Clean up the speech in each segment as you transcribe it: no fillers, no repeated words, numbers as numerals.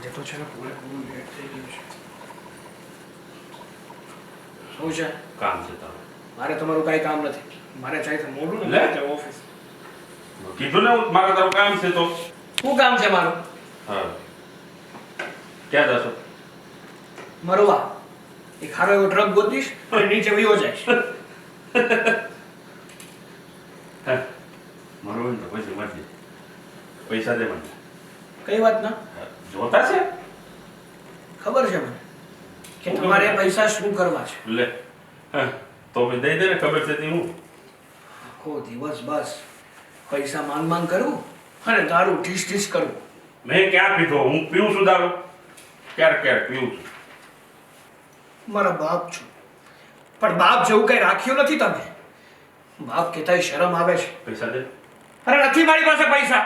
આજે તો છે ને પૂરેપૂરું લેટ થઈ ગયું છે. શું છે? કામ છે તારું? મારે તમારું કાંઈ કામ નથી. મારે જાય તો મોડું ને લે. ઓફિસ. કીધું ને મારે તારું કામ છે તો. શું કામ છે મારું? હા. ક્યાં જશો? મરવા એક સારો એવો ટ્રક ગોતીશ અને નીચે વયો જઈશ. મારો હોય ને તો પછી મળજે. પૈસા દે મને. કઈ વાત ના? જોતા છે? ખબર છે મને કે તમારે પૈસા શું કરવા છે. લે. હા. તો પછી દઈ દે ને, ખબર છે તે હું. આખો દિવસ બસ પૈસા માંગ માંગ કરવું અને દારૂ ઠીસ ઠીસ કરવું. મેં ક્યાં પીધો? હું પીવું છું દારૂ? ક્યારેક ક્યારેક પીવું છું. મારા બાપ છો, પણ બાપ જેવું કઈ રાખ્યું નથી તમે. બાપ કહેતા શરમ આવે છે. પૈસા દે. અરે નથી મારી પાસે પૈસા.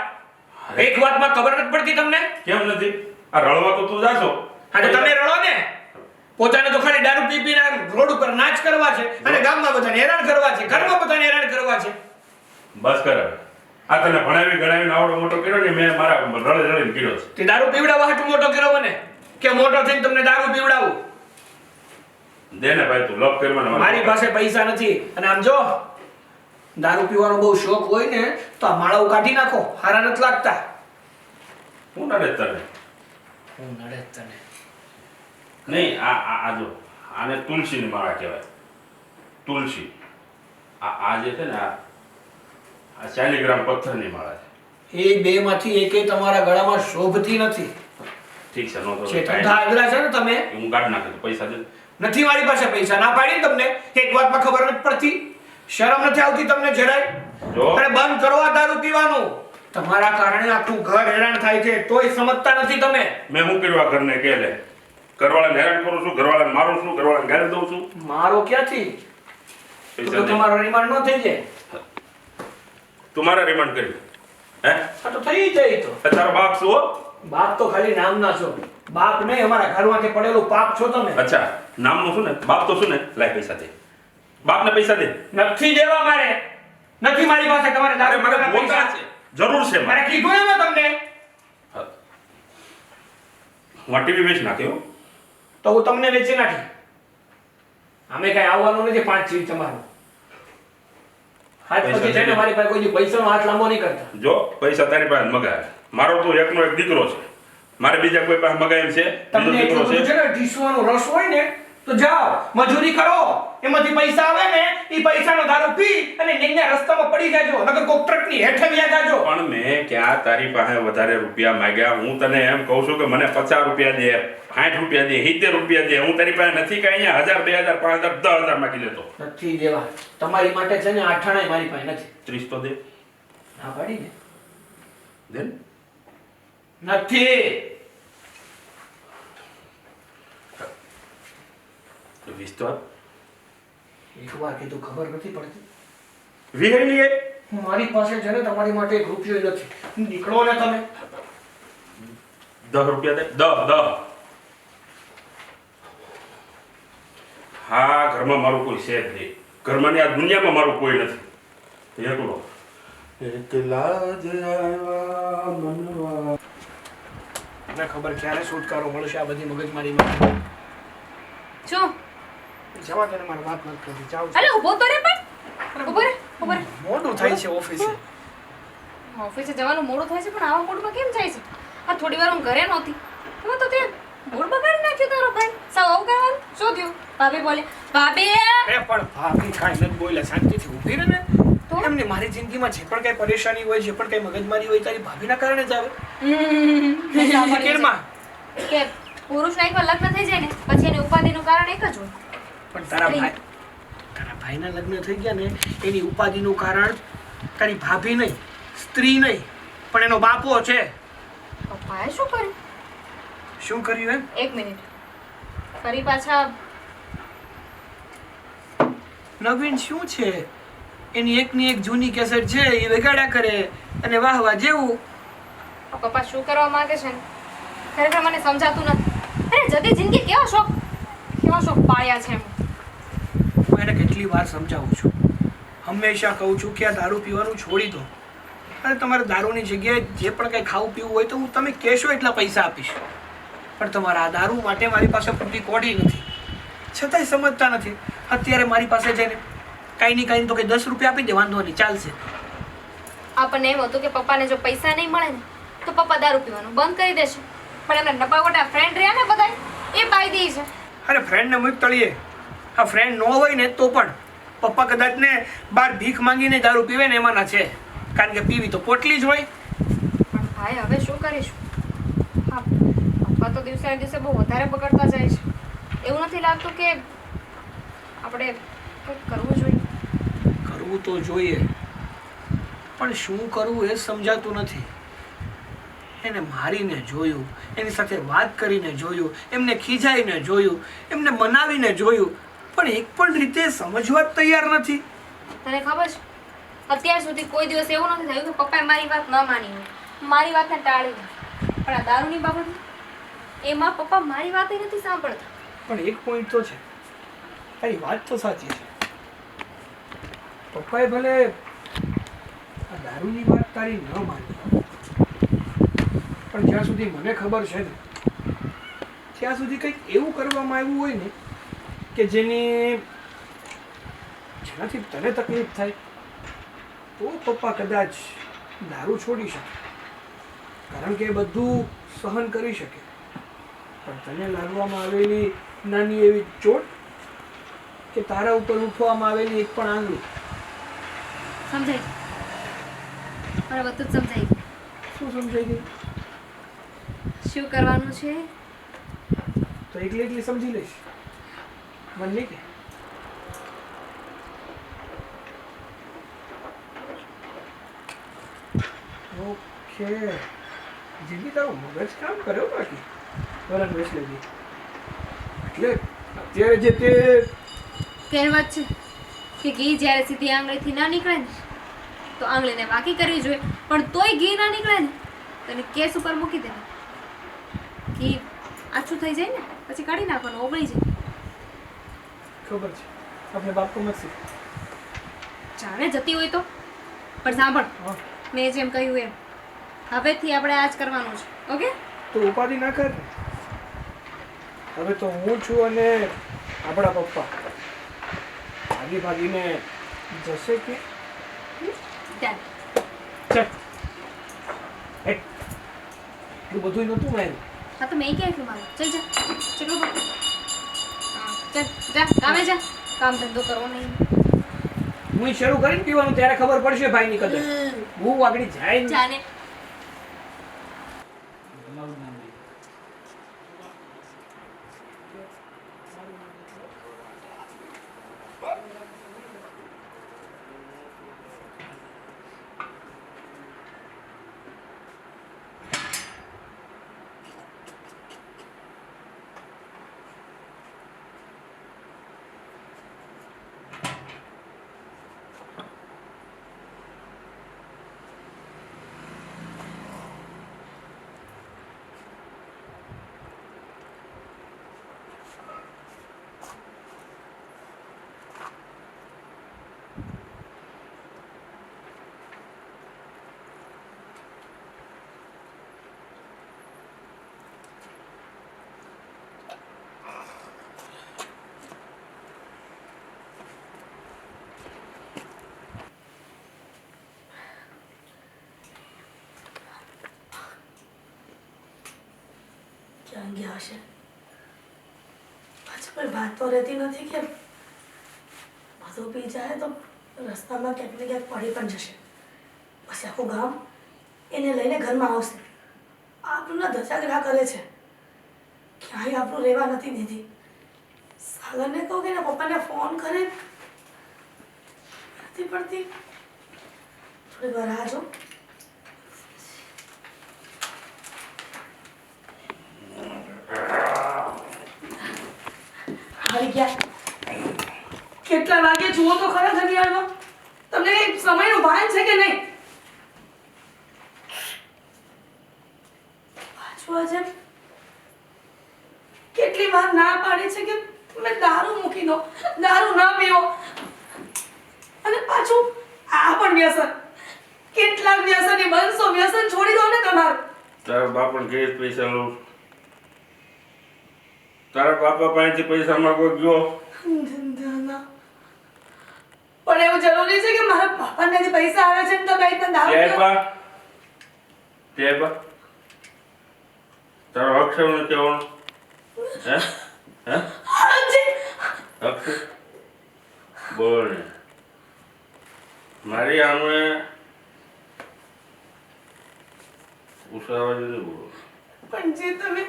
એક વાતમાં ખબર નથી પડતી તમને? કેમ નથી? આ રળવા તો તું જાશો. હા તો તમે રડો ને. પોતાને તો ખાલી દારૂ પી પીને રોડ ઉપર નાચ કરવા છે અને ગામમાં બધાને હેરાન કરવા છે, ઘરમાં બધાને હેરાન કરવા છે. બસ કર હવે. આ તને ભણાવી ગણાવીને આવડો મોટો કર્યો ને, મેં મારા રળે રળીને કર્યો છે. તે દારૂ પીવડાવવા હાટુ મોટો કર્યો મને કે મોટો થઈને તમને દારૂ પીવડાવું. દે ને ભાઈ, તું લપ કરવાનો. મારી પાસે પૈસા નથી. અને આમ જો દારૂ પીવાનો બહુ શોખ હોય ને તો આ માળાઓ કાઢી નાખો, હારા નથી લાગતા. હું નડે તને? હું નડે તને? નહીં, આ જો આને તુલસીની માળા કહેવાય. તુલસી. આ જે છે ને, આ શાલિગ્રામ પથ્થરની માળા છે. એ બે માંથી એકે તમારા ગળામાં શોભતી નથી. ઠીક છે, નો તો છે ધંધા આગલા છે ને તમે. હું કાઢ નાખે તો પૈસા દે. નથી મારી પાસે પૈસા. ના પાડી તમને એક વાતમાં ખબર નથી પડતી. શરમ નથી આવતી તમને જરાય? જો અરે બંધ કરો આ દારૂ પીવાનું. તમારા કારણે આખું ઘર હેરાન થાય છે તોય સમજતા નથી તમે. મેં શું કર્યું આ ઘરને? કે લે, ઘરવાળાને હેરાન કરું છું, ઘરવાળાને મારું છું, ઘરવાળાને ગાળી દઉં છું. મારો ક્યાંથી? પૈસા તો દે. તમારો રિમાન્ડ ન થઈ જાય. તું મારા રિમાન્ડ કર્યું? હે? આ તો થઈ જાય તો. તારો બાપ શું હો? બાપ તો ખાલી નામના છો. બાપ નહીં, અમારા ઘરમાંથી પડેલું પાપ છો તમે. અચ્છા, નામનું શું ને? બાપ તો શું ને? લાય પૈસા દે. બાપને પૈસા દે. નથી દેવા મારે. નથી મારી પાસે તમારે અરે દારૂ મને પીવાના બોલતા પૈસા. છે, જરૂર છે મારે કીધું ને મેં તમને. હું ટીવી વેચ નાખ્યો. તો હું તમને વેચી નાખી. અમે કઈ આવવાનું નથી 5 ચીજ તમારું. હાથ પૈસા પછી છે ને દે. મારી પાસે કોઈ પૈસાનો હાથ લાંબો નહીં કરતા. જો પૈસા તારી પાસે મગાય. મારો તો એકનો એક દીકરો છે. મારે બીજા કોઈ પાસે મગાય એમ છે? બીજો તમને દીકરો એટલું બધું છે. છે ને ઢીસવાનો રસ હોય ને તો જાઓ મજૂરી કરો. એમાંથી પૈસા આવે ને એ પૈસાનો દારૂ પી અને નીચેના રસ્તામાં પડી જાજો. નકર કોક ટ્રકની હેઠે વ્યા જાજો. પણ મેં ક્યાં તારી પાસે વધારે રૂપિયા માંગ્યા? હું તને એમ કહું છું કે મને 50 રૂપિયા દે, 60 રૂપિયા દે, 70 રૂપિયા દે. હું તારી પાસે નથી કે અહીંયા 1000, 2000, 5000, 10000 માંગી લેતો. નથી દેવા. તમારી માટે છે ને આઠાણાય મારી પાસે નથી. 30 તો દે. ના પાડી ને. દે ને. નથી. 20 તો આપ. એક વાર કીધું ખબર નથી પડતી. વિહળી લે. મારી પાસે છે ને તમારી માટે એક રૂપિયો નથી. નીકળો ને તમે. 10 રૂપિયા દે. 10. હા, ઘરમાં મારું કોઈ છે જ નહીં. ઘરમાં ની આ દુનિયામાં મારું કોઈ નથી. એકલો. એકલા જ આવ્યા મનવા. મને ખબર ક્યારે છુટકારો મળશે આ બધી મગજમારીમાં. શું? જવા દે ને, મારે વાત નથી કરવી. જાઉં છું. અરે ઊભો તો રે પણ. ઊભો રે. મોડું થાય છે ઓફિસે. ઓફિસે જવાનું મોડું થાય છે પણ આવા મોડમાં કેમ જાય છે? આ થોડી વાર હું ઘરે નહોતી. તમે તો તે મૂડ બગાડી નાખ્યો તારો ભાઈ. સાવ આવું કરવાનું? શું થયું? ભાભી બોલે. ભાભી! અરે પણ ભાભી કાંઈ નથી બોલ્યા. શાંતિથી ઊભી રહે ને. તો? એમને મારી જિંદગીમાં જે પણ કઈ પરેશાની હોય, જે પણ કઈ મગજમારી હોય, તારી ભાભીના કારણે જ આવે. કેરમાં? કે પુરુષના એકવાર લગ્ન થઈ જાય ને પછી એની ઉપાધિનું કારણ એક જ હોય. પણ તારા ભાઈના લગ્ન થઈ ગયા ને એની ઉપાધિનું કારણ તારી ભાભી નહીં, સ્ત્રી નહીં, પણ એનો બાપો છે. પપ્પાએ શું કર્યું? શું કર્યું એમ? એક મિનિટ. ફરી પાછા નવીન શું છે? એની એકની એક જૂની કેસેટ છે એ વગાડ્યા કરે અને વાહ વાહ જેવું. પપ્પા શું કરવા માંગે છે ને ખરેખર મને સમજાતું નથી. અરે જતી જિંદગી કેવા શોખ પાળ્યા છે એમ. હું એને કેટલી વાર સમજાવું છું, હંમેશા કહું છું કે આ દારૂ પીવાનું છોડી દો. અને તમારે દારૂની જગ્યાએ જે પણ કંઈ ખાવું પીવું હોય તો હું તમે કહેશો એટલા પૈસા આપીશ. પણ તમારા આ દારૂ માટે મારી પાસે પૂરતી કોડી નથી, છતાંય સમજતા નથી. અત્યારે મારી પાસે જઈને કાંઈ નહીં કાંઈ તો કે 10 રૂપિયા આપી દે, વાંધો નહીં, ચાલશે. આપણને એમ હતું કે પપ્પાને જો પૈસા નહીં મળે ને તો પપ્પા દારૂ પીવાનું બંધ કરી દેશે, પણ એમના નપાવટા ફ્રેન્ડ રહ્યા ને બધા એ પાઈ દે છે. અરે ફ્રેન્ડને મૂક તળીએ, આ ફ્રેન્ડ ન હોય ને તો પણ પપ્પા કદાચ ને બહાર ભીખ માંગીને દારૂ પીવે ને એમાંના છે, કારણ કે પીવી તો પોટલી જ હોય. પણ ભાઈ હવે શું કરીશું? હા, પપ્પા તો દિવસે ને દિવસે બહુ વધારે બગડતા જાય છે. એવું નથી લાગતું કે આપણે કંઈક કરવું જોઈએ? કરવું તો જોઈએ, પણ શું કરવું એ સમજાતું નથી. એને મારીને જોયું, એની સાથે વાત કરીને જોયું, એમને ખીજાઈને જોયું, એમને મનાવીને જોયું, પણ એક પણ રીતે સમજવા જ તૈયાર નથી. તને ખબર છે અત્યાર સુધી કોઈ દિવસ એવું નથી થયું કે પપ્પાએ મારી વાત ન માની હોય, મારી વાતને ટાળી હોય. પણ આ દારૂની બાબત એમાં પપ્પા મારી વાત નથી સાંભળતા. પણ એક પોઈન્ટ તો છે, તારી વાત તો સાચી છે. પપ્પાએ ભલે આ દારૂની વાત તારી ન માની, પણ જ્યાં સુધી મને ખબર છે ને ત્યાં સુધી કંઈક એવું કરવામાં આવ્યું હોય ને કે જેનાથી તને તકલીફ થાય તો પપ્પા કદાચ દારૂ છોડી શકે, કારણ કે એ બધું સહન કરી શકે. પણ તને લાગવામાં આવેલી નાની એવી ચોટ કે તારા ઉપર ઉઠવામાં આવેલી એક પણ આંગળી, સમજાય છે? મને બધું જ સમજાય ગયું. શું સમજાઈ ગઈ? શું કરવાનું છે તો એકલી એકલી સમજી લઈશ, મને નહીં કે. ઓકે, જીવી તારું મગજ કામ કર્યો બાકી વરણ વેસલેજી. એટલે અત્યારે જે તે કહેવત છે કે ઘી જ્યારે સીધી આંગળીથી ના નીકળે ને તો આંગળીને વાકી કરવી જોઈએ, પણ તોય ઘી ના નીકળે ને તો એને કેસ ઉપર મૂકી દેવું. ઘી આછું થઈ જાય ને પછી કાઢી નાખવાનું, ઓગળી જાય. ખબર છે, આપણે બાપુ નથી. જાણે જતી હોય તો. પણ સાંભળ, હા, મેં જેમ કહ્યું એમ હવેથી આપણે આ જ કરવાનું છે. ઓકે? તો ઉપાધિ ના કર ને. હવે તો હું છું અને આપણા પપ્પા ભાગી ભાગીને જશે કે ચાલ. ચાલ એટલું બધું નહોતું માર્યું. હા તો મેં ક્યાં એટલું મારું? ચાલ જા, ચલો બાપુ. હા ચાલ જા, કામે જા, કામ ધંધો કરવો નહીં. હું શરૂ કરીને પીવાનું ત્યારે ખબર પડશે ભાઈની કદર. હું આગળ જાય ને. જાને ક્યાં ગયા હશે? પાછું કોઈ વાત તો રહેતી નથી કે બધું પી જાય તો રસ્તામાં ક્યાંક ને ક્યાંક પડી પણ જશે. પછી આખું ગામ એને લઈને ઘરમાં આવશે. આપણને ધજાગરા કરે છે, ક્યાંય આપણું રહેવા નથી દીધી. સાગરને કહું કે એના પપ્પાને ફોન કરે, નથી પડતી. થોડી વાર રાહ જો. આવી ગયા. કેટલા વાગે જુઓ તો ખરા ઘડિયાળમાં. તમને કઈ સમયનું ભાન છે કે નહીં? પાછું આજે કેટલી વાર ના પાડી છે કે તમે દારૂ મૂકી દો, દારૂ ના પીવો, અને પાછું આ પણ વ્યસન. કેટલાક વ્યસની બનશો, વ્યસન છોડી દો ને તમારું. તારા બાપણ ઘેર પૈસા લઉં. તારા બાપા પાસેથી પૈસા માંગવા ગયો ના. પણ એવું જરૂરી છે કે મારા પાપાને જે પૈસા આવે છે ને તો કઈ પણ દારૂ તે બા તારો હક છે મને કહેવાનો હે હે હાજી. હક છે બોલ ને મારી આમે ઉસાવા જેવું બોલો પણ જે તમે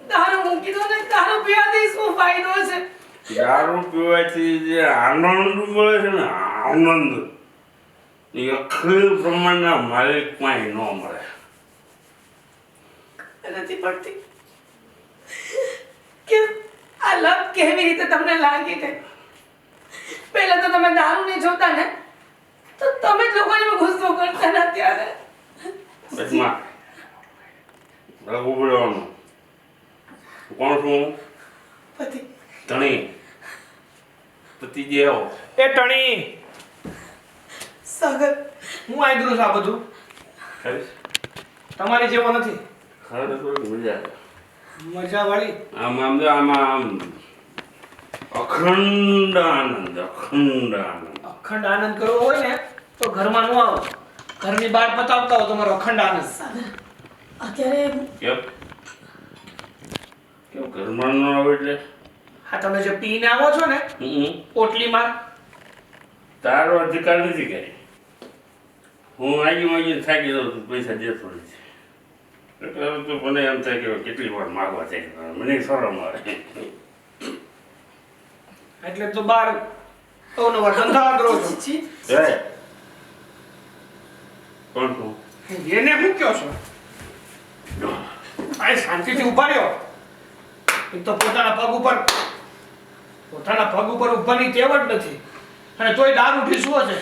દારૂ મૂકી દો ને દારૂ પીવાથી શું ફાયદો છે? દારૂ પીવાથી જે આનંદ મળે છે ને આનંદ એ અખિલ પ્રમાણના માલિક પાસે ન મળે નથી પડતી કે આ લત કેવી રીતે તમને લાગી ગઈ. પહેલા તો તમે દારૂ નહીં જોતા ને તો તમે જ લોકોને ગુસ્સો કરતા ને ત્યારે બચમાં ઉભરવાનું કોણ છું પતિ ધણી પતિ જેવો એ ટણી સાગર હું આઈ કરું છું આ બધું ખરીશ તમારી જેવો નથી ખરે થોડીક મજા આવે મજા વાળી આમ આમ અખંડ આનંદ અખંડ આનંદ કરવો હોય ને તો ઘરમાં ન આવો ઘરની બહાર પતાવતા હો તમારો અખંડ આનંદ. સાગર અત્યારે કેમ કેમ ઘરમાં ન આવે એટલે હા તમે જે પીને આવો છો ને પોટલીમાં તારો અધિકાર નથી કઈ હું આગી થાકી દઉં છું પૈસા દેતો નથી એટલે હવે તો મને એમ થાય કે કેટલી વાર માગવા થાય મને શરમ આવે એટલે તો બહાર અવનવાર ધંધા કરો છો. જી, હે કોણ તું એને હું કયો છો આ શાંતિથી ઉભા રહ્યો. એક તો પોતાના પગ ઉપર ઊભાની ટેવ જ નથી અને તોય દારૂ ઢીસવો છે.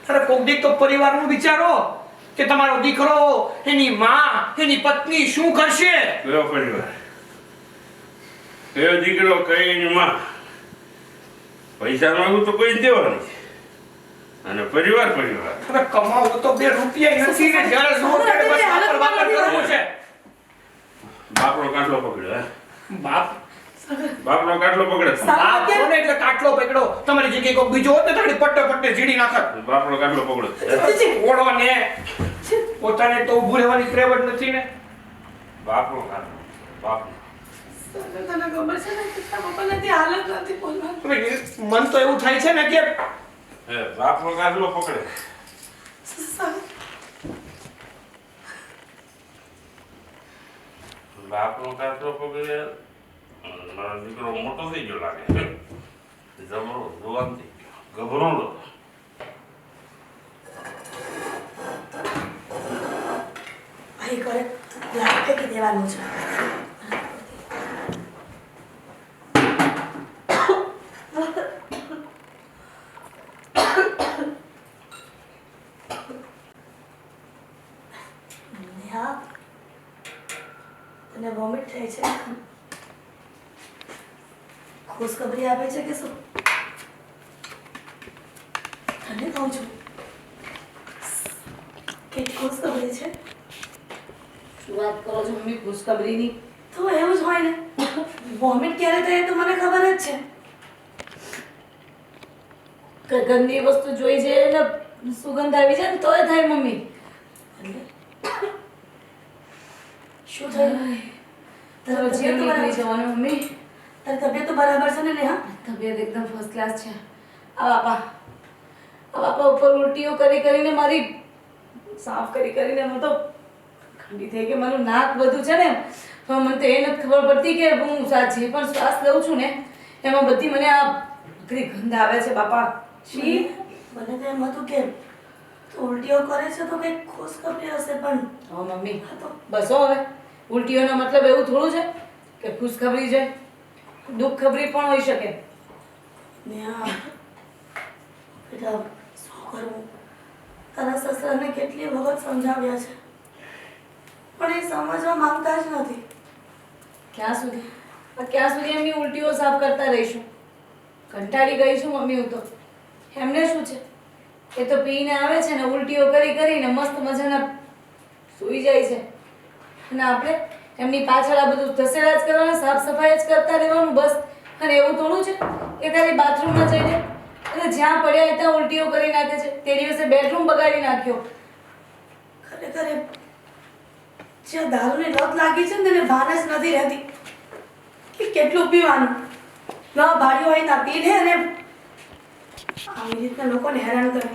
અરે કોક દીક તો પરિવારનું વિચારો કે તમારો દીકરો એની માં એની પત્ની શું કરશે. કયો પરિવાર કયો દીકરો કઈ એની માં પૈસા માંગુ તો કોઈ દેવાની છે અને પરિવાર અરે કમાવું તો 2 રૂપિયા નથી ને જ્યારે નો ત્યારે બસ વાપર કરવું છે. બાપનો કાટલો પકડ્યો હે બાપ બાપનો કાટલો પકડે બાપ કોને એટલે કાટલો પકડો તમારી જગ્યાએ કોઈ બીજો હોત ને તારી પટ્ટે ઝીડી નાખત. બાપનો કાટલો પકડો ઓળો ને પોતાને તો ઊભું રહેવાની ટેવ જ નથી ને. બાપનો કાટલો બાપનો સાગર તને ખબર છે ને કે તારા પપ્પાને તે હાલત નથી બોલવાનું. હવે મન તો એવું થાય છે ને કે હે બાપનો કાટલો પકડે સાગર બાપનો કાટલો પકડે મારો દીકરો મોટો થઈ ગયો લાગે જબરો જુવાન થઈ ગયો ગભરોડો ભાઈ કરે લાગ ફેંકી દેવાનું છે. નેહા, તને વોમિટ થાય છે? ખુશખબરી આપે છે કે શું? તને કહું છું કે ખુશખબરી છે. શું વાત કરો છો મમ્મી ખુશખબરીની? તો એવું જ હોય ને. વોમિટ ક્યારે થાય તો મને ખબર જ છે. કે ગંદી વસ્તુ જોઈ છે ને સુગંધ આવી જાય ને તોય થાય મમ્મી. શું થયું? તારો જીવ નીકળી જવાનો મમ્મી. તારી તબિયત તો બરાબર છે ને નેહા? તબિયત એકદમ ફર્સ્ટ ક્લાસ છે. આ બાપા ઉપર ઉલટીઓ કરી કરીને મારી સાફ કરીને હું તો ઠંડી થઈ ગઈ. મારું નાક બધું છે ને તો મને તો એ નથી ખબર પડતી કે હું જે પણ શ્વાસ લઉં છું ને એમાં બધી મને આ બકરી ગંધ આવે છે બાપા. છી. મને તો એમ હતું કે તું ઉલટીઓ કરે છે તો કંઈક ખુશખબરી હશે પણ હા મમ્મી આ તો બસ હો હવે ઉલટીઓનો મતલબ એવું થોડું છે કે ખુશખબરી છે. દુઃખ ખબરી પણ હોઈ શકે. નેહા બેટા શું કરવું? તારા સસરાને કેટલી વખત સમજાવ્યા છે પણ એ સમજવા માંગતા જ નથી. ક્યાં સુધી એમની ઉલટીઓ સાફ કરતા રહીશું? કંટાળી ગઈ છું મમ્મી હું તો. એમને શું છે એ તો પીને આવે છે ને ઉલટીઓ કરીને મસ્ત મજાના સૂઈ જાય છે અને આપણે એમની પાછળ આ બધું ધસેડા જ કરવાના, સાફ સફાઈ જ કરતા રહેવાનું બસ. અને એવું થોડું છે કે ખાલી બાથરૂમમાં જઈને અને જ્યાં પડ્યા હોય ત્યાં ઉલટીઓ કરી નાખે છે. તે દિવસે બેડરૂમ બગાડી નાખ્યો. ખરેખર જ્યાં દારૂની લત લાગી છે ને તેને ભાન જ નથી રહેતી કે કેટલું પીવાનું. ન ભાડ્યું હોય ના પી લે અને આવી રીતના લોકોને હેરાન કરે.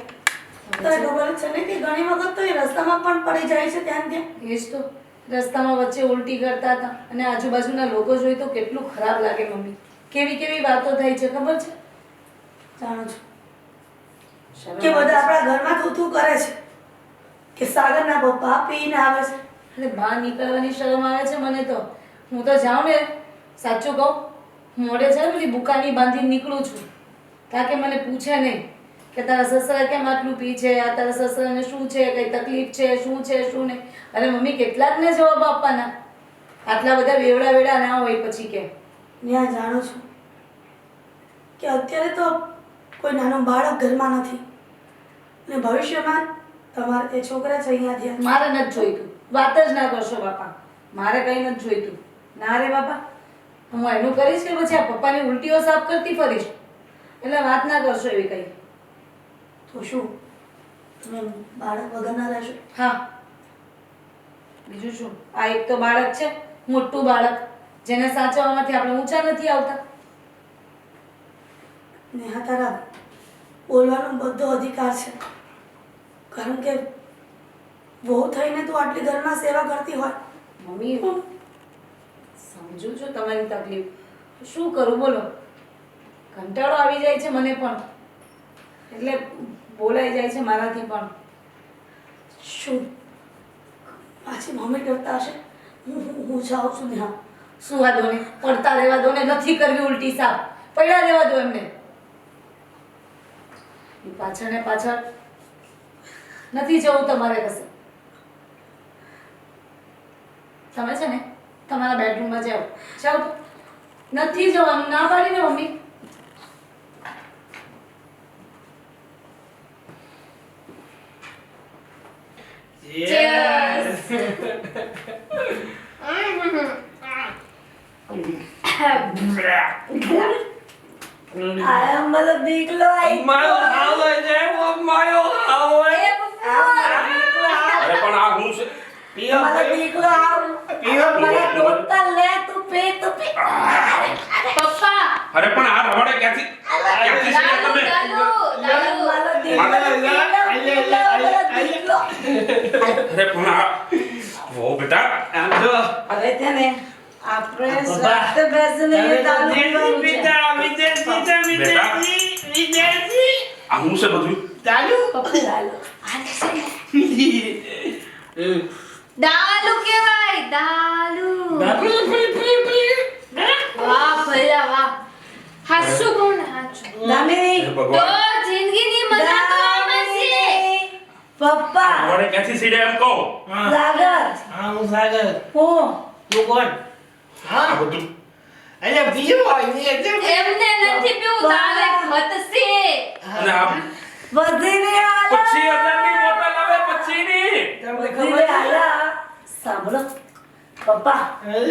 તને ખબર જ છે ને કે ઘણી વખત તો એ રસ્તામાં પણ પડી જાય છે ત્યાં ત્યાં. એ જ તો રસ્તામાં વચ્ચે ઉલટી કરતા હતા અને આજુબાજુના લોકો જોઈ તો કેટલું ખરાબ લાગે મમ્મી. કેવી કેવી વાતો થઈ છે ખબર છે? જાણું છું કે બધા આપણા ઘરમાં થૂથું કરે છે કે સાગરના પપ્પા પીને આવે છે. અને બહાર નીકળવાની શરમ આવે છે મને તો. હું તો જાઉં ને, સાચું કહું, મોઢે છે ને પેલી બુકાની બાંધીને નીકળું છું તાકે મને પૂછે નહીં કે તારા સસરા કેમ આટલું પી છે, આ તારા સસરાને શું છે, કઈ તકલીફ છે, શું છે શું નહીં. અને મમ્મી કેટલાકને જવાબ આપવાના? આટલા બધા વેવડા ના હોય પછી કે. ત્યાં જાણું છું કે અત્યારે તો કોઈ નાનું બાળક ઘરમાં નથી અને ભવિષ્યમાં તમારે તે છોકરા છે અહીંયા ધ્યાન. મારે નથી જોઈતું. વાત જ ના કરશો બાપા, મારે કઈ નથી જોઈતું. ના રે બાપા, હું એનું કરીશ કે પછી આ પપ્પાની ઉલટીઓ સાફ કરતી ફરીશ. એટલે વાત ના કરશો એવી કઈ. તો શું તમે બાળક વગરના રહેશો? હા, બીજું શું? આ એક તો બાળક છે, મોટું બાળક, જેને સાચવવામાંથી આપણે ઊંચા નથી આવતા. નેહા, તારા બોલવાનો બધો અધિકાર છે કારણ કે વહુ થઈને તું આટલી ઘરમાં સેવા કરતી હોય. મમ્મી, સમજુ છું તમારી તકલીફ. શું કરું બોલો? કંટાળો આવી જાય છે મને પણ, એટલે બોલાઈ જાય છે મારાથી પણ. શું પાછી મમ્મી કરતા હશે? હું જાઉં છું નેહા. સુવા દો ને, પડતા રહેવા દો ને, નથી કરવી ઉલટી સાફ, પડ્યા રહેવા દો એમને. પાછળ ને પાછળ નથી જવું તમારે કશે. તમે છે ને તમારા બેડરૂમમાં જાઓ. જાઓ તો. નથી જવાનું, ના પાડી ને મમ્મી. આયા મને દીકલો આવી. મારો આવે છે, મારો આવે. અરે પણ આ હું છે મને દીકલો આવ. મને ડોક્ટર લે તું પી તું પી. પપ્પા અરે પણ આ રવાડે ક્યાંથી શીખ્યા તમે? દારૂ અરે પણ આ ઓ બેટા આમ જો હવે તેને આપણે સાથે બેસીને દારૂ પીવાનું છે. આ હું છે બધું? દાલુ કેવાય, દાલુ. વાહ ભલા વાહ. હાચું કહું ને, હાચું. દામિની, હે તો ભગવાન જિંદગીની મજા તો આમાં છે. પપ્પા, રવાડે ક્યાંથી સીડે એમ કહો? સાગર, હા હું સાગર. હું તું કોણ? આ હા બધું અલ્યા પીવો એમને નથી પીવું, તારે ખતશે. અને આ વધીને આલા. 25,000 ની બોટલ આવે, 25 ની. તમને વધીને ખબર છે? આલા. સાંભળો પપ્પા, હે?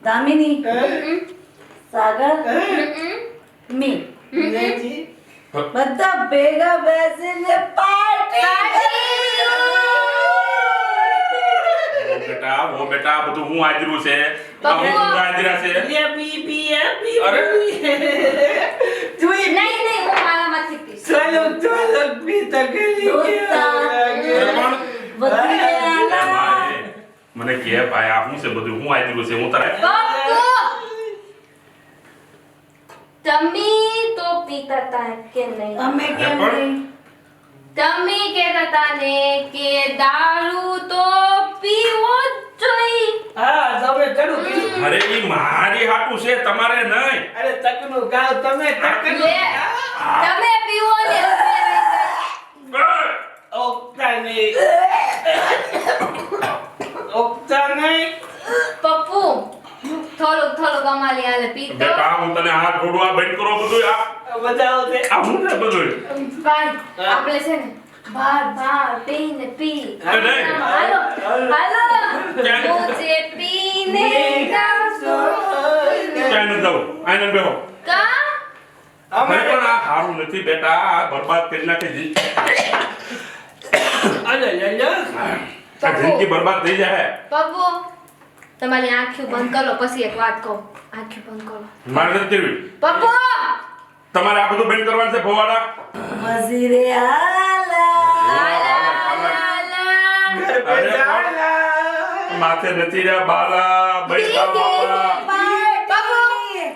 દામિની, સાગર, મી, વિજયજી? બધા ભેગા બેસીને પાર્ટી ઓ બેટા બધું હું હાજરું છે. આ હું હાજરા છે. અલ્યા પી પી પી. અરે. તુંય નહીં નહીં, હું મારામાંથી પીશ. ચલો પી તકેલી અરે પણ વધીને આલા. ભાઈ, મને કે ભાઈ આ શું છે બધું હું હાજરું છે હું તારે પપ્પુ, તમે તો પીતા હતા કે નહીં? અમે કેમ પણ- નહીં? તમે કહેતા હતા ને કે દારૂ તો પીવો જ જોઈએ. હા તમે કડું પીધું. અરે ઈ મારી હાટું છે તમારે નહીં. અરે તકનું ગાવ તમે તકનું. લે, તમે પીવો ને અમે નહીં. ઓકતા નહીં. ઓકતા નહીં. પપ્પુ, થોડુંક અમારી હાલે પીતો. બેટા હું તને હાથ જોડું આ બંધ કરો બધું આ બતાવો તે. આ શું છે બધું? ભાઈ, આપણે છે ને બાર પીને પી. અરે નહીં. હાલો હાલો. ક્યાં? મુझे पीना દઉં આને બેહો કા હવે પણ આ સારું નથી બેટા આ બરબાદ કરી નાખે જિંદગી બરબાદ થઈ જાય પપ્પુ તમારી આંખો બંધ કરો પછી એક વાત કહું આંખો બંધ કરો મારે નથી કરવી. પપ્પુ તમારે આ બધું બંધ કરવાનું છે ફવાડા વઝીરે આલા અરે પણ માથે નથી રહ્યા બાલા બેટા બાલા પપ્પુ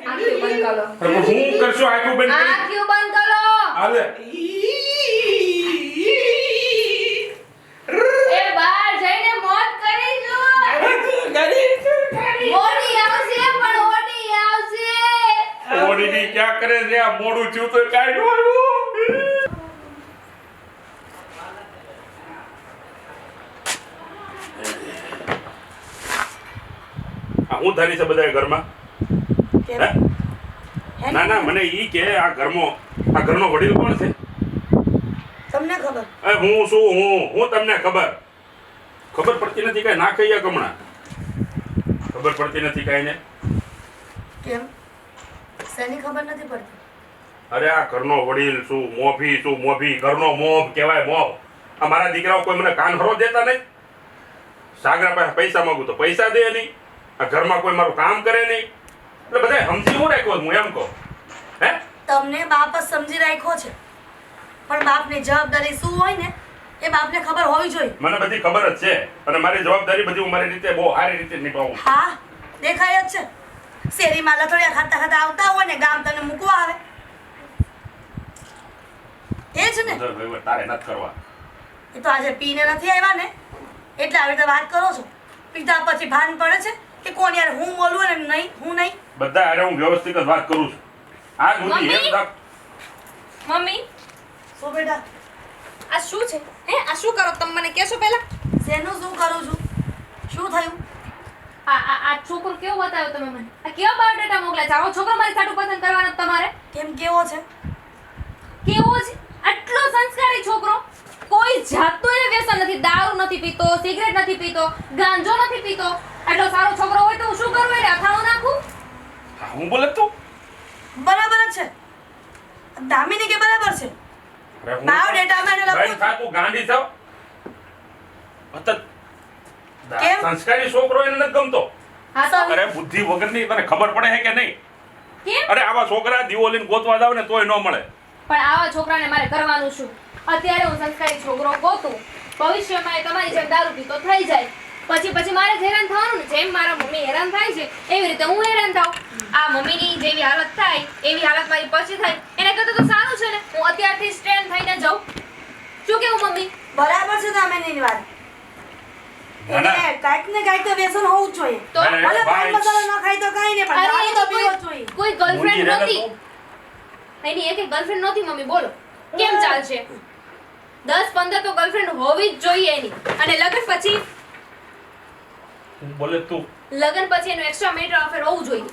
આંખો બંધ કરો અરે પણ હું કરશું આખું બંધ કરી આંખો બંધ કરો હાલે એ બહાર જઈને મોત કરી જો ઓડી આવશે પણ ઓડી આવશે ઓડીની ક્યાં કરે છે આ મોડું થયું તો કાઢવાનું આ હું ધારી છે બધા ઘરમાં કેમ? હે? હે? ના ના મને ઈ કે આ ઘરનો વડીલ કોણ છે તમને ખબર એ હું છું હું તમને ખબર પડતી નથી કઈ ના કહીએ કમણા ખબર પડતી નથી કઈ ને કેમ શેની ખબર નથી પડતી અરે આ ઘરનો વડીલ શું મોભી ઘરનો મોભ કહેવાય મોભ આ મારા દીકરાઓ કોઈ મને કાન હરો દેતા નહીં સાગરા પાસે પૈસા માંગુ તો પૈસા દે નહીં આ ઘરમાં કોઈ મારું કામ કરે નહીં એટલે બધા સમજી હું રાખ્યો હું એમ કહું હે તમને બાપ જ સમજી રાખ્યો છે પણ બાપની જવાબદારી શું હોય ને એ બાપને ખબર હોવી જોઈએ મને બધી ખબર જ છે અને મારી જવાબદારી બધી હું મારી રીતે બહુ સારી રીતે નિભાવું હા દેખાય જ છે શેરીમાં લથડિયા ખાતા ખાતા આવતા હોય ને ગામ તને મૂકવા આવે એ જ ને બધો વહીવટ તારે નથી કરવા એ તો આજે પીને નથી આવ્યા ને એટલે આવી રીતે વાત કરો છો પીધા પછી ભાન પડે છે કે કોણ યાર હું બોલું અને નહીં હું નહીં બધા હારે હું વ્યવસ્થિત જ વાત કરું છું આ સુધી મમ્મી? મમ્મી શું બેટા આ શું છે હે આ શું કરો તમે મને કહેશો પહેલા શેનું શું કરું છું શું થયું આ છોકરો કેવો બતાવ્યો તમે મને આ કેવો બાયોડેટા મોકલ્યા છે આવો છોકરો મારી સાટુ પસંદ કરવાનો તમારે કેમ કેવો છે કેવો છે આટલો સંસ્કારી છોકરો કોઈ જાતનું એને વ્યસન નથી દારૂ નથી પીતો સિગરેટ નથી પીતો ગાંજો નથી પીતો આટલો સારો છોકરો હોય તો હું શું કરું એને અથાણું નાખું હા, હું બોલે તું બરાબર જ છે દામિની કે બરાબર છે અરે હું બાયોડેટામાં એને લખવું ભાઈ થા તું ગાંડી થાવ કેમ? સંસ્કારી છોકરો એને નથી ગમતો હા તો અરે બુદ્ધિ વગરની તને ખબર પડે છે કે નહીં કેમ અરે આવા છોકરા દીવો લઈને ગોતવા જાવ ને તોય ન મળે પણ આવા છોકરાને મારે કરવાનું શું અત્યારે હું સંસ્કારી છોકરો ગોતું ભવિષ્યમાં એ તમારી જેમ દારૂ પીતો થઈ જાય પછી મારે જ હેરાન થવાનું ને જેમ મારા મમ્મી હેરાન થાય છે એવી રીતે હું હેરાન થાઉં આ મમ્મીની જેવી હાલત થાય એવી હાલત મારી પછી થાય એને કરતાં તો સારું છે ને હું અત્યારથી સ્ટ્રેન્ડ થઈને જાઉં શું કેવું મમ્મી બરાબર છે દામિનીની વાત ના, ના. એને કાંઈક ને કાંઈક તો વ્યસન હોવું જ જોઈએ તો અરે, ભલે ભાઈ. પાન મસાલો ન ખાય તો કાંઈ નહીં પણ અરે દારૂ એની તો પીવો જ જોઈએ કોઈ ગર્લફ્રેન્ડ મૂકી નહોતી રહેતા એની એક ગર્લફ્રેન્ડ નહોતી મમ્મી બોલો કેમ ચાલશે 10-15 તો ગર્લફ્રેન્ડ હોવી જ જોઈએ એની અને લગ્ન પછી હું બોલે તું એનું એક્સ્ટ્રા મેરિટલ અફેર હોવું જોઈએ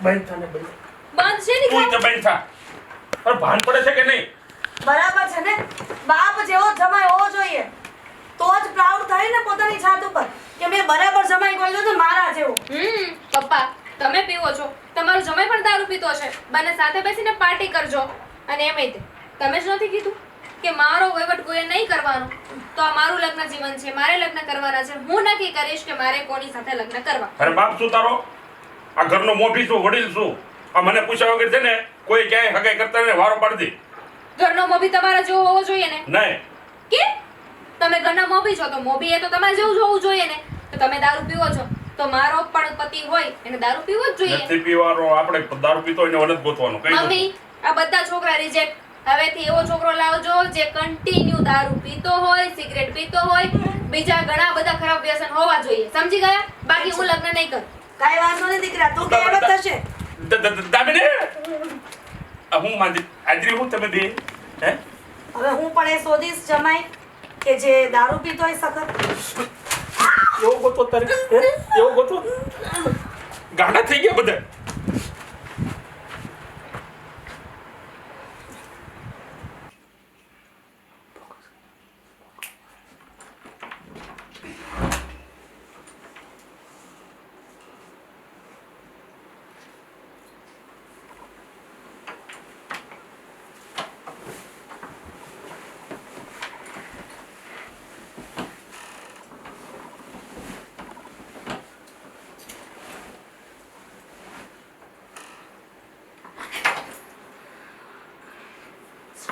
બંધ થાને બંધ બંધ છે ને તું તે બેન થા અરે ભાન પડે છે કે નહીં બરાબર છે ને બાપ જેવો જમાઈ હોવો જોઈએ તો જ પ્રાઉડ થાય ને પોતાની છાત ઉપર કે મેં બરાબર જમાઈ ગયો તો મારા જેવો પપ્પા તમે પીવો છો તમારો જમાઈ પણ દારૂ પીતો છે બંને સાથે બેસીને પાર્ટી કરજો અને એમય તે તમે જ નથી કીધું કે મારો વહીવટ કોઈએ નહીં કરવાનો તો આ મારું લગ્ન જીવન છે મારે લગ્ન કરવાના છે હું નક્કી કરીશ કે મારે કોની સાથે લગ્ન કરવા અરે બાપ શું તારો આ ઘરનો મોભી છું વડીલ છું આ મને પૂછ્યા વગર છે ને કોઈ ક્યાંય હગાઈ કરતા ને વારો પાડી ઘરનો મોભી તમારા જેવો હોવો જોઈએ ને દે નહીં કે તમે ઘરના મોભી છો તો મોભી એ તો તમારે જેવું જ હોવું જોઈએ ને તો તમે દારૂ પીવો છો તો મારો પણ પતિ હોય એને દારૂ પીવો જ જોઈએ નથી પીવાનો આપણે દારૂ પીતો હોય ને વનત ગોતવાનું કઈ મમ્મી આ બધા છોકરા રિજેક્ટ હવેથી એવો છોકરો લાવજો જે કન્ટિન્યુ દારૂ પીતો હોય સિગરેટ પીતો હોય બીજા ઘણા બધા ખરાબ વ્યસન હોવા જોઈએ સમજી ગયા બાકી હું લગ્ન નહીં કરું કાંઈ વાંધો નહીં દીકરા તું કે એમ જ થશે દામિની હું માંજી આજરી હું તમે બે હે હવે હું પણ એ શોધીશ જમાઈ કે જે દારૂ પીતો હોય સખત એવો ગોતો તારે હે એવો ગોતો ગાડા થઈ ગયા બધા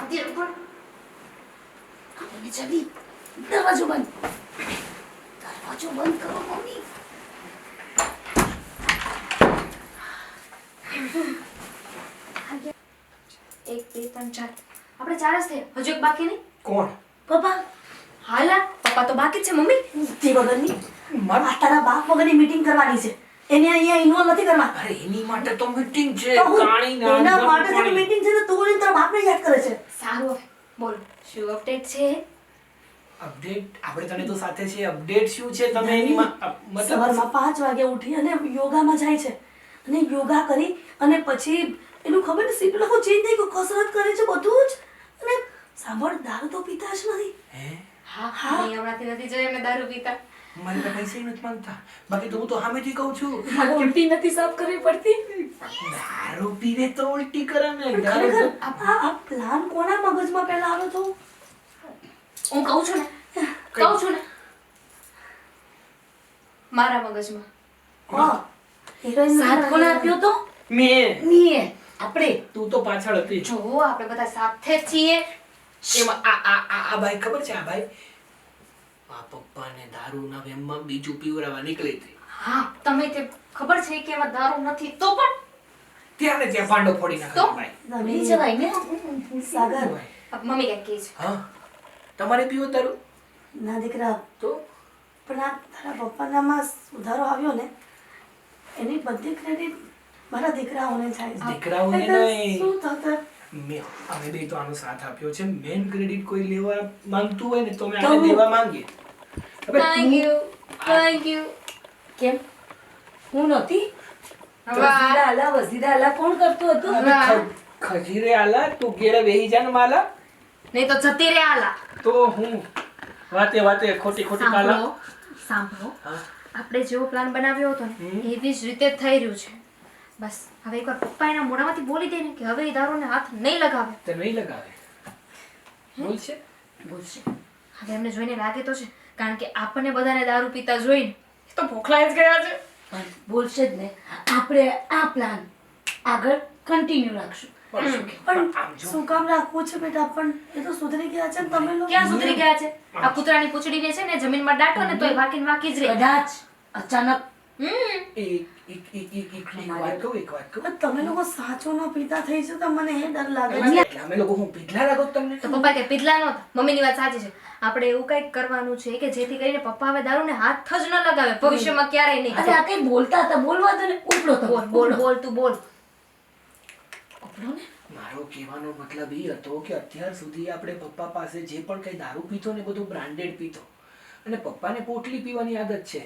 શાંતિ રાખો. મમ્મી જલ્દી દરવાજો બંધ. દરવાજો બંધ કરો મમ્મી. એક બે ત્રણ ચાર આપણે ચાર જ થયા, હજુ એક બાકી નહીં. કોણ? પપ્પા હાલા પપ્પા તો બાકી જ છે મમ્મી. તે વગરની મારા આ તારા બાપ વગરની મીટિંગ કરવાની છે. એને અહીંયા ઇન્વોલ્વ નથી કરવા. અરે એની માટે તો મીટિંગ છે. તો હું કાણીના એના અંદર માટે પાણી. મીટિંગ છે તો તું એને તારા બાપને યાદ કરે છે. સારું હવે બોલો શું અપડેટ છે? અપડેટ આપણે તને તો સાથે છે. અપડેટ શું છે તમે એની મતલબ સવારમાં 5 વાગે ઉઠી અને યોગામાં જાય છે અને યોગા કરી અને પછી એનું ખબર ને સીટ લખો ચેન્જ થઈ ગયું, કસરત કરે છે બધું જ. અને સાંભળ દારૂ તો પીતા જ નથી. હે હા હા હમણાંથી નથી જોયું એમને દારૂ પીતા. મારી પાસે પૈસા નથી માંગતા. બાકી તો હું તો સામેથી કહું છું મારે ઉલટી નથી સાફ કરવી પડતી. દારૂ પીવે તો ઉલટી કરે ને. પણ દારૂ ખરેખર આ પ્લાન કોના મગજમાં પહેલા આવ્યો તો? હું કહું છું ને કહું છું ને મારા મગજમાં. હા હિરોઈન સાથ કોણે આપ્યો તો? મેં નીએ. આપણે. તું તો પાછળ હતી. જો આપણે બધા સાથે જ છીએ. એમાં આ ભાઈ ખબર છે? આ ભાઈ આ પપ્પાને દારૂના વેમમાં બીજું પીવડાવવા નીકળી હતી. હા તમે તે ખબર છે કે એમાં દારૂ નથી તો પણ ત્યારે ત્યાં પાંડો ફોડી નાખ્યો તો? ભાઈ. લઈ જવાય ને. સાગર મમ્મી ક્યાંક કહે છે. હા તમારે પીવો દારૂ ના દીકરા તો પણ આ તારા પપ્પાનામાં સુધારો આવ્યો ને એની બધી ક્રેડિટ મારા દીકરાઓને જાય છે. દીકરાઓને એટલે નહીં. શું થશે? અમે બે તો આનો સાથ આપ્યો છે. મેન ક્રેડિટ કોઈ લેવા માંગતું હોય ને તો અમે તો આને હું- દેવા માંગીએ. હવે થેન્ક યુ થેન્ક યુ. કેમ? હું નહોતી. વાહ. વઝીરા આલા કોણ કરતું હતું? હવે ખજીરે આલા તું ઘેરે બેહી જા ને માલા નહીં તો જતી રે આલા. તો હું વાતે વાતે ખોટી ખોટી કાલા. સાંભળો સાંભળો હા આપણે જેવો પ્લાન બનાવ્યો હતો ને એવી જ રીતે જ થઈ રહ્યું છે. બસ હવે એકવાર પપ્પા એના મોઢામાંથી બોલી દે ને કે હવે એ દારૂને હાથ નહીં લગાવે. તે નહીં લગાવે. બોલ છે બોલશે. હવે એમને જોઈને લાગે તો છે કારણ કે આપણને બધાને દારૂ પીતા જોઈને એ તો ભોખલાઈ જ ગયા છે. પણ બોલશે જ ને. આપણે આ પ્લાન આગળ કન્ટિન્યુ રાખશું. પણ શું કે- પણ આમ જો શું કામ રાખવું છે બેટા? પણ એ તો સુધરી ગયા છે ને તમે લોકો. ક્યાં સુધરી ગયા છે? આ કૂતરાની પૂંછડીને છે ને જમીનમાં દાટો ને તોય વાકીને વાકી જ રહે. કદાચ અચાનક એક વાત કહું પણ તમે લોકો સાચો ન પીતા થઈ જતા મને એ ડર લાગે છે. એટલે અમે લોકો હું પીધલા લાગો તમને તો પપ્પા કે પીધલા નહોતા. મમ્મીની વાત સાચી છે. આપણે એવું કંઈક કરવાનું છે કે જેથી કરીને પપ્પા હવે દારૂને હાથ જ ન લગાવે ભવિષ્યમાં ક્યારેય નહીં. અરે આ કઈ બોલતા હતા, બોલવા દો ને. ઉપડો તો બોલ બોલ બોલ તું બોલ. ઉપડો ને. મારો કહેવાનો મતલબ એ હતો કે અત્યાર સુધી આપણે પપ્પા પાસે જે પણ કઈ દારૂ પીતો ને બધું બ્રાન્ડેડ પીતો અને પપ્પાને પોટલી પીવાની આદત છે.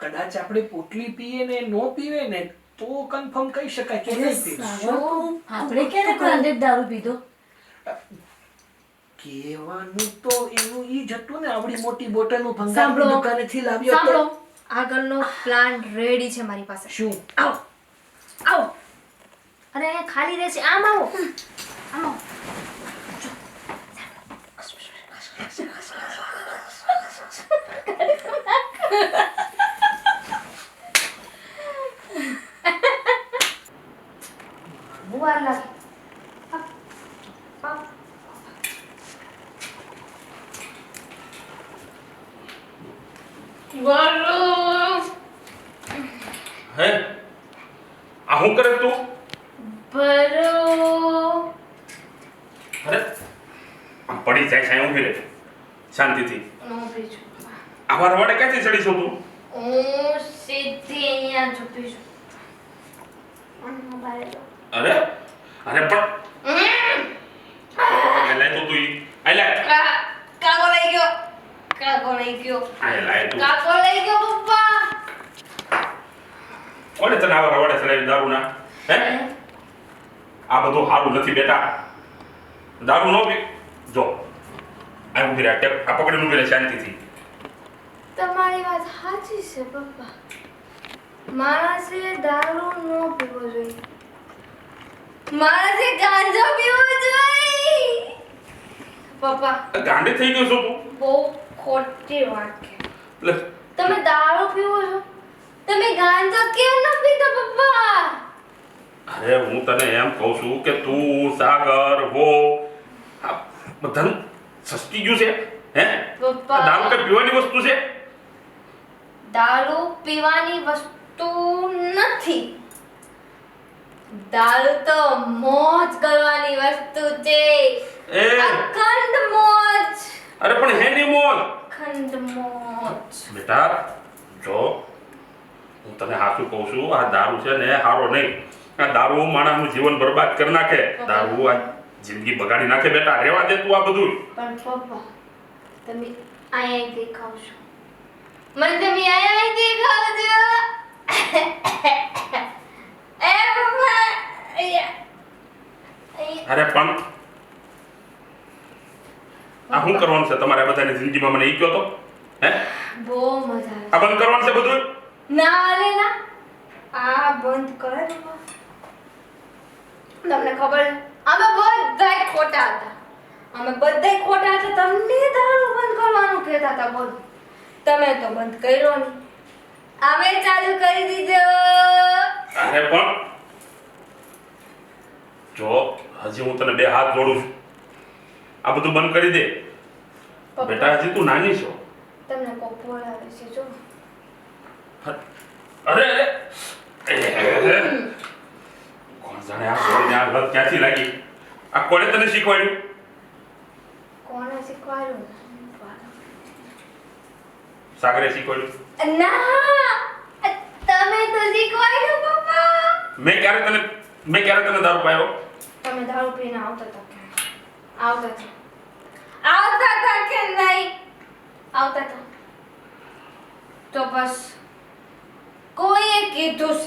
કદાચ આપણે પોટલી પીએ ને નો પીવે ને તો કન્ફર્મ કહી શકાય કે નહીં પીવે. શું? આપણે ક્યારે બ્રાન્ડેડ દારૂ પીધો? કહેવાનું તો એનું ઈ જ હતું ને આવડી મોટી બોટલનું ભંગારની સાંભળો. દુકાનેથી લાવ્યો તો. સાંભળો આગળનો પ્લાન રેડી છે મારી પાસે. શું આવો આવો અરે અહીંયા ખાલી રહેશે. આમ આવો આમ આવો. બહુ વાર લાગે. હે આ શું કરે તું? બરો અરે આમ પડી જાય છે ઊભી રહે શાંતિથી. નો બીજું આવા રવાડે ક્યાંથી ચડી છું તું? હું સીધી અહીંયા જ ઊભી છું. બહાર જાઓ. અરે અરે પણ લાય તો તું આ લાય કાકો લઈ ગયો. કાકો લઈ ગયો. આ લાય તું. કાકો લઈ ગયો પપ્પા. કોને તને આવા રવાડે ચડાવી દારૂના? હે આ બધું સારું નથી બેટા. દારૂ નો પી. જો આ ઊભી રહે આ પકડીને ઊભી રહે શાંતિથી. તમારી વાત સાચી છે પપ્પા. માણસે દારૂ ન પીવો જોઈએ. માણસે ગાંજો પીવો જોઈએ. પપ્પા ગાંડી થઈ ગયો છો તું? બહુ ખોટી વાત છે. લે તમે દારૂ પીવો છો તમે ગાંજો કેમ ન પીતા પપ્પા? અરે હું તને એમ કહું છું કે તું સાગર હો આ બધાનું સસ્તી ગયું છે હે પપ્પા. આ દારૂ કે પીવાની વસ્તુ છે દારૂ પીવાની વસ્તુ નથી. દારૂ તો મોજ કરવાની વસ્તુ છે. એ અખંડ મોજ. અરે પણ હે ની મોલ અખંડ મોજ. બેટા જો હું તને હાચું કહું છું આ દારૂ છે ને હારો નહીં આ દારૂ માણસનું જીવન બરબાદ કરી નાખે દારૂ આ જિંદગી બગાડી નાખે બેટા રહેવા દે તું આ બધું પણ પપ્પા તમે અહીંયા દેખાવ છો. મને તમે અહીંયા દેખાવ છો. એ પપ્પા અહીંયા. અરે પણ આ શું કરવાનું છે તમારે આ બધાની જિંદગીમાં મને ઈ કહો તો હે બહુ મજા આવે. આ બંધ કરવાનું છે બધું ના લેલા આ બંધ કરે પપ્પા. તમને ખબર છે અમે બધાય ખોટા હતા. અમે બધાય ખોટા હતા. તમને દારૂ બંધ કરવાનું કહેતા હતા. બોલ તમે તો બંધ કર્યો નહીં. અમે ચાલુ કરી દીધો. અરે પણ જો હજી હું તને બે હાથ જોડું છું આ બધું બંધ કરી દે બેટા હજી તું નાની છો તમને કોક બોલાવે છે જો. અરે અરે કોણ જાણે આ છોડીને આ લત ક્યાંથી લાગી આ કોણે તને શીખવાડ્યું કોણે શીખવાડ્યું? સાગરે શીખવાડ્યું ના તમે તો શીખવાડ્યું પપ્પા. મેં ક્યારે તને દારૂ પાયો તમે દારૂ પીને આવતા હતા કે આવતા કે નહીં આવતા હતા તો બસ કોઈએ કીધું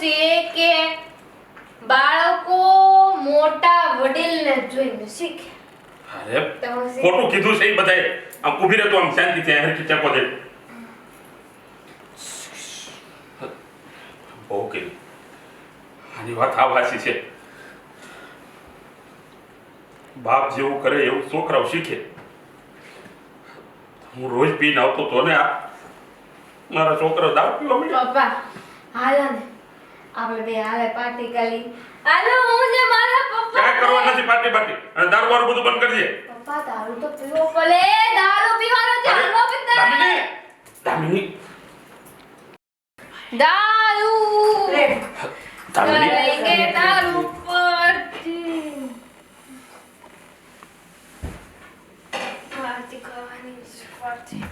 છે કે બાળકો મોટા વડીલને જોઈને શીખે. અરે તો શીખે. ખોટું કીધું છે એ બધાએ આમ ઊભી રહે તો આમ શાંતિથી હરખી ચાપો દે બહુ કરી આની વાત આ વાસી છે બાપ જેવું કરે એવું છોકરાઓ શીખે હું રોજ પીને આવતો તો ને આ મારા છોકરા દારૂ પીવા માંડ્યા પપ્પા હાલો ને આપણે બે હાલે પાર્ટી કરી. હાલો હું ને મારા પપ્પા ક્યાંય કરવા નથી પાર્ટી અને દારૂ વાળું બધું બંધ કરજે પપ્પા દારૂ તો પીવો પડે. દારૂ પીવાનો છે. અરે, હાલો બધા. દામિની દારૂ દામિની કરેંગે દારૂ પાર્ટી. પાર્ટી કરવાની છે, પાર્ટી.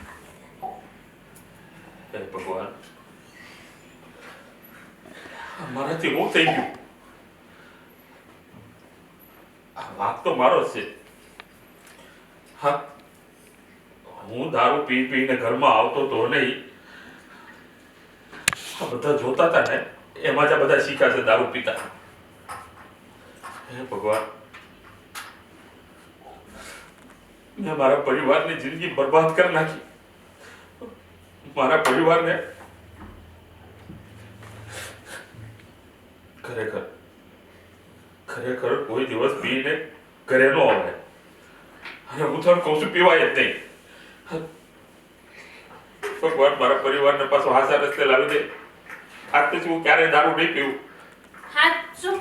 હે ભગવાન મારાથી હું થઈ ગયું આ વાક તો મારો જ છે હા હું દારૂ પીને ઘરમાં આવતો તો નહીં આ બધા જોતા હતા ને એમાં જ આ બધા શીખ્યા છે દારૂ પીતા હે ભગવાન મેં મારા પરિવારની જિંદગી બરબાદ કરી નાખી મારા પરિવારને ખરેખર કોઈ દિવસ પીને ઘરે ન આવે અને હું તને કહું છું પીવાય જ નહીં ભગવાન મારા પરિવારને પાછો હાસા રસ્તે લાવી દે આજ પછી હું ક્યારેય દારૂ નહીં પીવું હાચું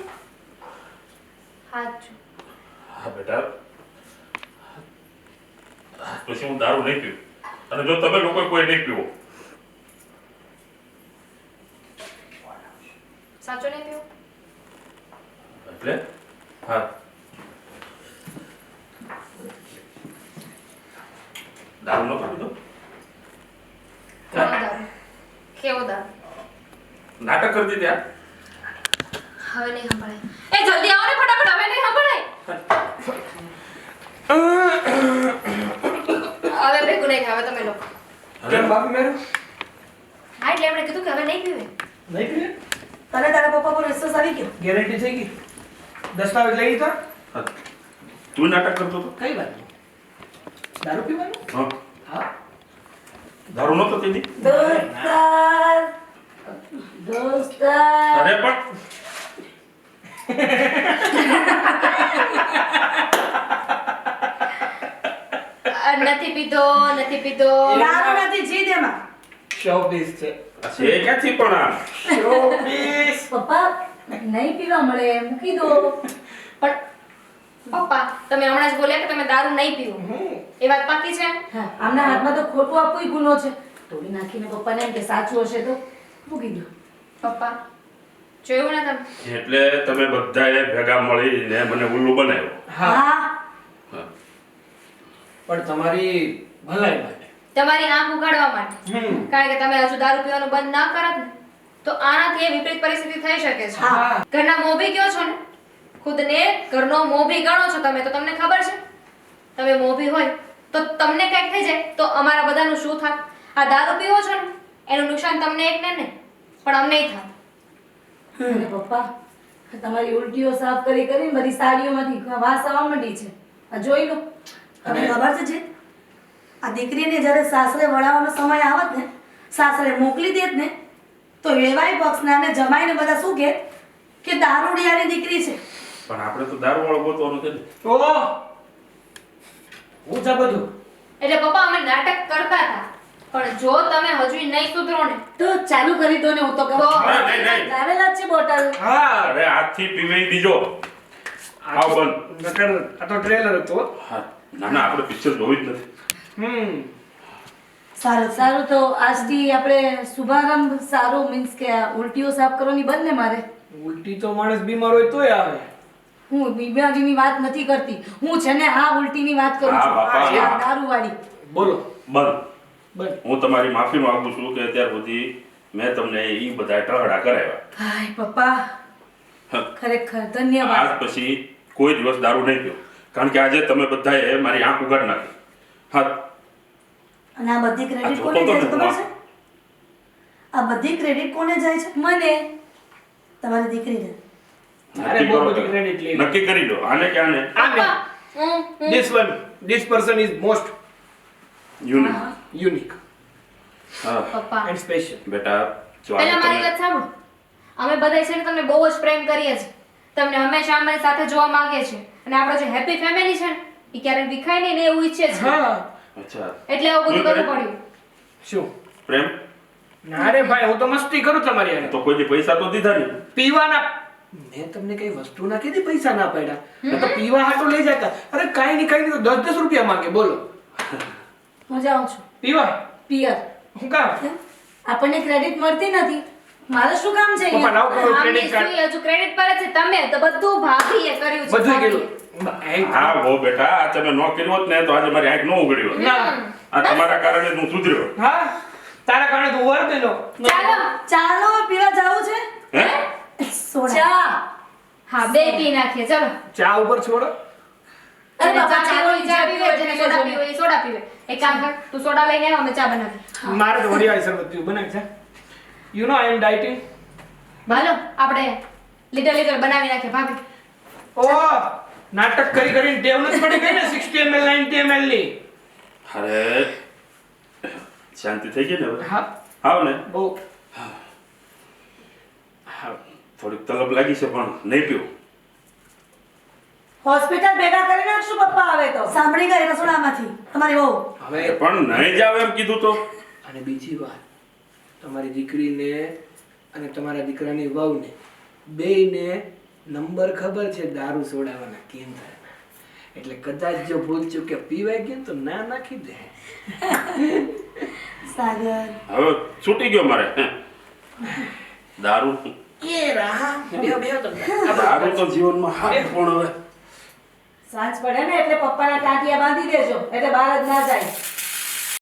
હા બેટા આજ પછી હું દારૂ નહીં પીવું અને જો તમે લોકો કોઈ નહીં પીવો સાચું નહીં પીવું. એટલે હા દારૂ ન પીધો કેવો દારૂ? કેવો દારૂ? નાટક કરી દીધી આ હવે નહીં સંભળાય. એ જલ્દી આવો ને ફટાફટ. હવે નહીં સંભળાય. હવે ભેગું નહીં થાય. હવે તમે લોકો કેમ બાપી મેરું હા એટલે એમણે કીધું કે હવે નહીં પીવે. નહીં પીવે તને તારા પપ્પા પર વિશ્વાસ આવી ગયો? ગેરંટી થઈ ગઈ દસ્તાવેજ લઈ લીધા તું નાટક કરતો હતો કઈ વાત દારૂ પીવાનું હા હા દારૂ નતો પીધી દોસ્તાર અરે પણ નથી પીધો. દારૂ નથી જીદ એમાં. શોપીસ છે છે ક્યાંથી પણ આ શોપીસ. પપ્પા નહીં પીવા મળે મૂકી દો. પણ પપ્પા તમે હમણાં જ બોલ્યા કે તમે દારૂ નહીં પીવો એ વાત પાકી છે હા, આમના હાથમાં તો ખોટું આપવું ગુનો છે. તોડી નાખીને પપ્પાને એમ કે સાચું હશે તો મૂકી દો. પપ્પા જોયું ને તમે એટલે તમે બધાએ ભેગા મળીને મને ઉલ્લુ બનાવ્યો. હા, હા. પણ તમારી ભલાઈ માટે. તમારી આંખ ઉગાડવા માટે હમ. કારણ કે તમે હજુ દારૂ પીવાનું બંધ ના કરત ને તો આનાથી એ વિપરીત પરિસ્થિતિ થઈ શકે છે હા. ઘરના મોભી કયો છો ને ખુદને ઘરનો મોભી ગણો છો તમે તો તમને ખબર છે તમે મોભી હોય તો તમને કંઈક થઈ જાય તો અમારા બધાનું શું થાત આ દારૂ પીવો છો ને એનું નુકસાન તમને એકને નહીં પણ અમને થાત. અને પપ્પા તમારી ઉલટીઓ સાફ કરી કરીને બધી સાડીઓમાંથી વાસ આવવા માંડી છે. આ જોઈ લો. તમને ખબર છે જી આ દીકરીને જ્યારે સાસરે વળાવવાનો સમય આવત ને સાસરે મોકલી દેત ને તો એવાય પક્ષના ને જમાઈને બધા શું કે દારૂડિયાની દીકરી છે. પણ આપણે તો દારૂ વાળો ગોતવાનું છે ને. ઓહ, હું છે બધું. એટલે પપ્પા અમે નાટક કરતા હતા પણ જો તમે હજુ નહીં સુધરો ને તો ચાલુ કરી દો ને હું તો કહું. નહીં. લાવેલા જ છે બોટલ. હા, અરે આજથી પીવાઈ દીજો. આવ બંધ. નકર આ તો ટ્રેલર હતો. હા, ના ના આપણે પિક્ચર જોઈ જ નથી. સારું સારું તો આજથી આપણે શુભારંભ સારું મીન્સ કે આ ઉલટીઓ સાફ કરવાની બંધ ને મારે. ઉલટી તો માણસ બીમાર હોય તોય આવે. હું બીમારીની વાત નથી કરતી. હું છે ને આ ઉલટીની વાત કરું હા, છું. બાપા. આ દારૂવાળી. બોલો. બંધ. બસ. હું તમારી માફી માંગુ છું કે અત્યાર સુધી મેં તમને એ બધા ટહડા કરાવ્યા. હાય પપ્પા હા. ખરેખર ધન્યવાદ. આજ પછી કોઈ દિવસ દારૂ નહીં પીવો કારણ કે આજે તમે બધાએ મારી આંખ ઉગાડી નાખી. હા, અને આ બધી ક્રેડિટ આ કોને જોતો જાય તો છે ખબર છે? આ બધી ક્રેડિટ કોને જાય છે? મને તમારી દીકરીને. અરે નક્કી બહુ કરો બધી તમે. credit લે. નક્કી કરી દો આને કે આને. પપ્પા હું This person is most unique. unique હા પપ્પા and special. બેટા જો પહેલા આજે મારી તમે વાત સાંભળો અમે બધા છે ને તમને બહુ જ પ્રેમ કરીએ છીએ તમને હંમેશા અમારી સાથે જોવા માંગીએ છીએ અને આપણો જે હેપી ફેમિલી છે ને એ ક્યારેક વિખાય નહીં ને એવું ઈચ્છે છે હા. અચ્છા એટલે એવું બધું કરવું પડ્યું શું? પ્રેમ ના રે ભાઈ, હું તો મસ્તી કરું તમારી હારે. તો કોઈ દી પૈસા તો દીધા નહીં. પીવાના મેં તમને કઈ વસ્તુ ના કીધી, પૈસા ના પડ્યા. મેં તો પીવા હાટો લઈ જતા. અરે કાઈ નહીં તો 10 રૂપિયા માંગે. બોલો. હું જાઉં છું પીવા પિયર. હું કામ? આપણને ક્રેડિટ મળતી નથી. મારે શું કામ છે પપ્પા અહીંયા? લાવ કરો આમની ક્રેડિટ કાર્ડ. સુઈ હજુ ક્રેડિટ પર જ છે તમે તો બધું ભાભીએ કર્યું છે બધું ભાભીએ. કીધું. હા હો બેટા આ તમે ન કર્યું હોત ને તો આજે મારી આંખ ન ઉઘડી હોત. ના. આ તમારા કારણે જ હું સુધર્યો. હા, તારા કારણે તો ઓવર દેલો. ચાલો ચાલો પીવા જાવું છે? હે સોડા. ચા. હા બે પી નાખીએ ચલો ચા ઉપર છોડો. અરે જેને બાપા, ચા પીવી ચા ચા પીવે જેને સોડા પીવે. પીવે એ સોડા પીવે એક કામ કર તું સોડા લઈને આવ અમે ચા બનાવી મારે તો વરિયાળી શરબત પીવું બનાવી છે. You know I M dieting. ભાલો આપણે લીટર બનાવી નાખીએ ભાભી ઓહ, નાટક કરી કરીને ટેવ નથી પડી ગઈ ને 60 ml 90 ml ની. અરે શાંતિ થઈ ગઈ ને હવે? હા, આવ ને બહુ. હા, થોડીક તલબ લાગી છે પણ નહીં પીવું. હોસ્પિટલ ભેગા કરી નાખશું પપ્પા હવે તો. સાંભળી ગઈ રસોડામાંથી તમારી વહુ. હવે પણ નહીં જાવ એમ કીધું તો. અને બીજી વાત, તમારી દીકરીને અને તમારા દીકરાની વહુને બેયને નંબર ખબર છે દારૂ સોડાવાના કેમ થાય. એટલે કદાચ જો ભૂલ ચૂકે પીવાય ગયું તો ના નાખી દે. સાગર. હવે છૂટી ગયો મારે. દારૂ એ રાહા બે દારૂ તો જીવનમાં હાથ પણ હવે સાંજ પડે ને એટલે પપ્પાના ટાંટિયા બાંધી દેજો એટલે બહાર જ ના જાય.